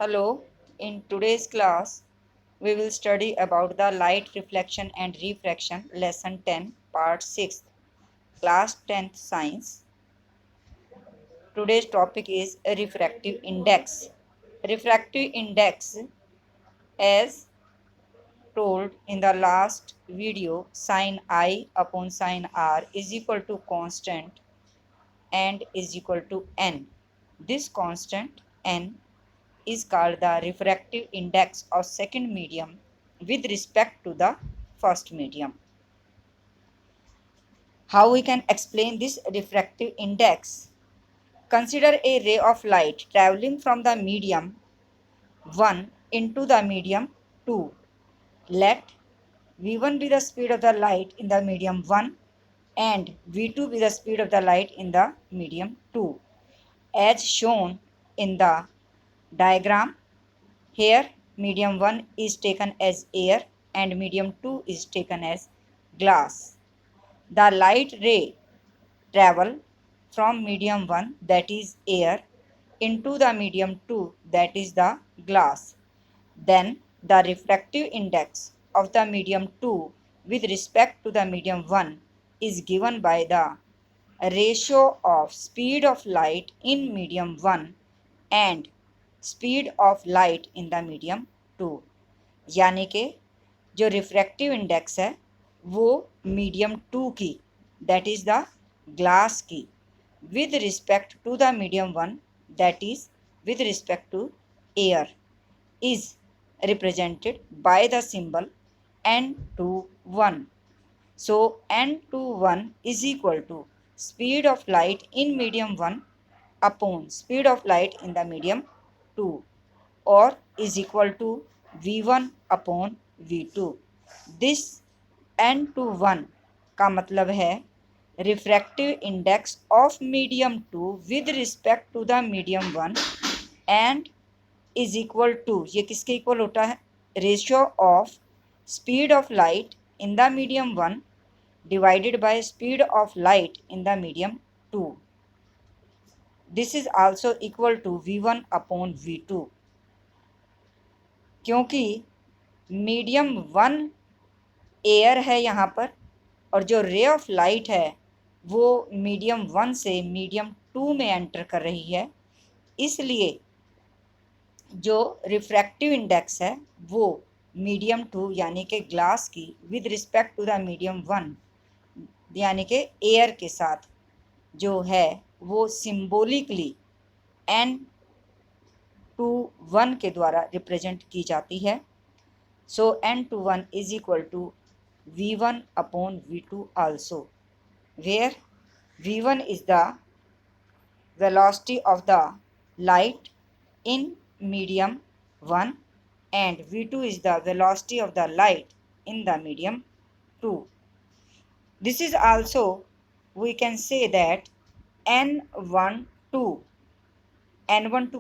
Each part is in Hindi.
Hello, in today's class, we will study about the light reflection and refraction, lesson 10, part 6, class 10th science. Today's topic is refractive index. Refractive index, as told in the last video, sin I upon sin R is equal to constant and is equal to n. This constant n is called the refractive index of second medium with respect to the first medium. How we can explain this refractive index? Consider a ray of light traveling from the medium 1 into the medium 2. Let v1 be the speed of the light in the medium 1 and v2 be the speed of the light in the medium 2. As shown in the diagram, here medium 1 is taken as air and medium 2 is taken as glass. The light ray travel from medium 1, that is air, into the medium 2, that is the glass. Then the refractive index of the medium 2 with respect to the medium 1 is given by the ratio of speed of light in medium 1 and speed of light in the medium 2. यानी कि जो रिफ्रैक्टिव इंडेक्स है वो मीडियम 2 की, दैट इज़ द ग्लास की, with respect to the medium 1, that is with respect to air, is represented by the symbol n21. So n21 is equal to speed of light in medium 1 upon speed of light in the medium 2, or is equal to v1 upon v2. This n21 का मतलब है refractive index of medium 2 with respect to the medium 1 and is equal to, ये किसके इक्वल होता है? Ratio of speed of light in the medium 1 divided by speed of light in the medium 2. This is also equal to v1 upon v2. क्योंकि मीडियम 1 एयर है यहाँ पर और जो रे ऑफ लाइट है वो मीडियम 1 से मीडियम 2 में एंटर कर रही है, इसलिए जो रिफ्रैक्टिव इंडेक्स है वो मीडियम 2 यानी कि ग्लास की with respect to the medium 1 यानी कि एयर के साथ जो है वो सिम्बोलिकली n21 के द्वारा रिप्रेजेंट की जाती है. So n21 is equal to v1 upon v2 also, where v1 is the velocity of the light in medium 1 and v2 is the velocity of the light in the medium 2. This is also, we can say that n12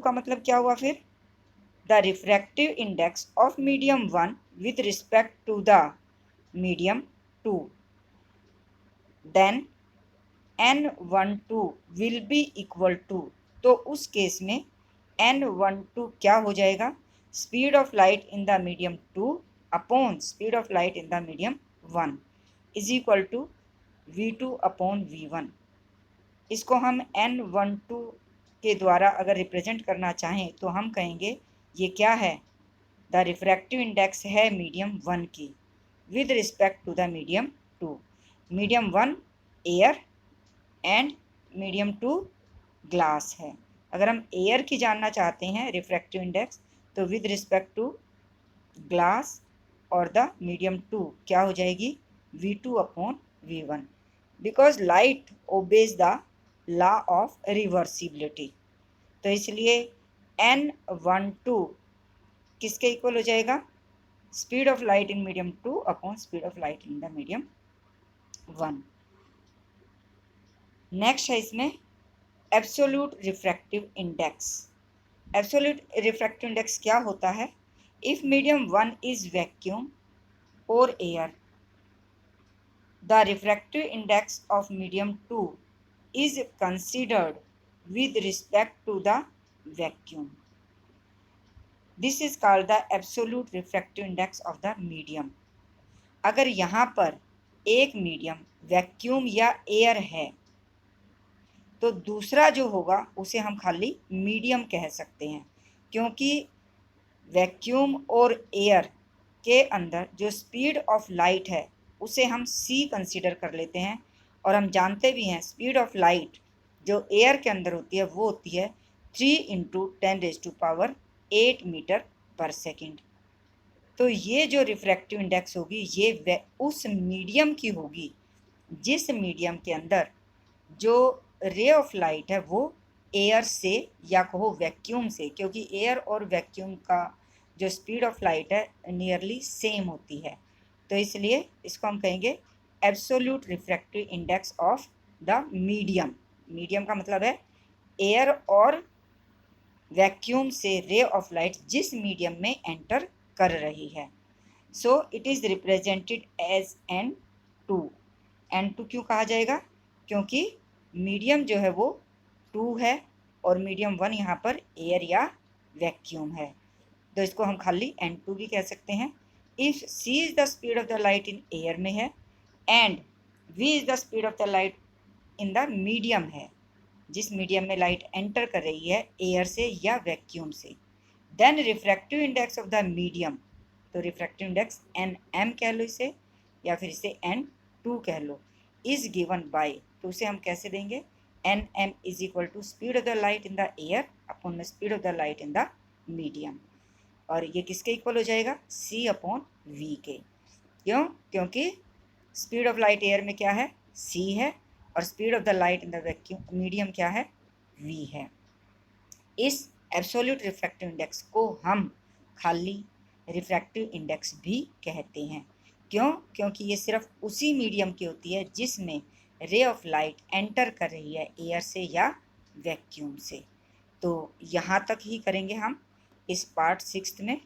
का मतलब क्या हुआ फिर? The refractive index of medium 1 with respect to the medium 2. Then n12 will be equal to, तो उस केस में n12 क्या हो जाएगा? Speed of light in the medium 2 upon speed of light in the medium 1 is equal to v2 upon v1. इसको हम n12 के द्वारा अगर रिप्रेजेंट करना चाहें तो हम कहेंगे ये क्या है? द रिफ्रैक्टिव इंडेक्स है मीडियम 1 की with respect to the medium 2. Medium 1 air and medium 2 glass है. अगर हम एयर की जानना चाहते हैं रिफ्रैक्टिव इंडेक्स तो विद रिस्पेक्ट टू ग्लास और द मीडियम 2 क्या हो जाएगी? v2 upon v1, because light obeys the law of reversibility. तो इसलिए n12 किसके इक्वल हो जाएगा? Speed of light in medium 2 upon speed of light in the medium 1. Next है इसमें absolute refractive index. Absolute refractive index क्या होता है? इफ मीडियम 1 इज वैक्यूम और air, the refractive index of medium 2 is considered with respect to the vacuum. This is called the absolute refractive index of the medium. अगर यहाँ पर एक मीडियम वैक्यूम या एयर है तो दूसरा जो होगा उसे हम खाली मीडियम कह सकते हैं, क्योंकि वैक्यूम और एयर के अंदर जो स्पीड ऑफ लाइट है उसे हम c कंसीडर कर लेते हैं। और हम जानते भी हैं स्पीड ऑफ लाइट जो एयर के अंदर होती है वो होती है 3 × 10⁸ मीटर पर सेकेंड। तो ये जो रिफ्रैक्टिव इंडेक्स होगी ये उस मीडियम की होगी जिस मीडियम के अंदर जो रे ऑफ लाइट है वो एयर से या कहो वैक्यूम से, क्योंकि एयर और वैक्यूम का जो स्पीड ऑफ लाइट है नियरली सेम होती है, तो इसलिए इसको हम कहेंगे absolute refractive index of the medium. Medium का मतलब है एयर और वैक्यूम से रे ऑफ लाइट जिस मीडियम में एंटर कर रही है। So it is represented as N2। N2 क्यों कहा जाएगा? क्योंकि मीडियम जो है वो 2 है और मीडियम 1 यहाँ पर एयर या वैक्यूम है, तो इसको हम खाली N2 भी कह सकते हैं। If c is the speed of the light in air में है and v is the speed of the light in the medium है, जिस मीडियम में लाइट एंटर कर रही है एयर से या वैक्यूम से, then refractive index of the medium, तो रिफ्रैक्टिव इंडेक्स NM कह लो इसे या फिर इसे N2 कह लो, इज गिवन बाय, तो उसे हम कैसे देंगे NM is equal to speed of the light in the air upon में speed of the light in the medium. और ये किसके इक्वल हो जाएगा? C अपॉन V के। क्यों? क्योंकि स्पीड ऑफ लाइट एयर में क्या है? C है और speed of the light in the vacuum medium क्या है? V है। इस एब्सोल्यूट रिफ्रैक्टिव इंडेक्स को हम खाली रिफ्रैक्टिव इंडेक्स भी कहते हैं। क्यों? क्योंकि ये सिर्फ उसी मीडियम की होती है जिसमें रे ऑफ लाइट एंटर कर रही है एयर से या वैक्यूम से। तो यहाँ तक ही करेंगे हम इस पार्ट 6 में।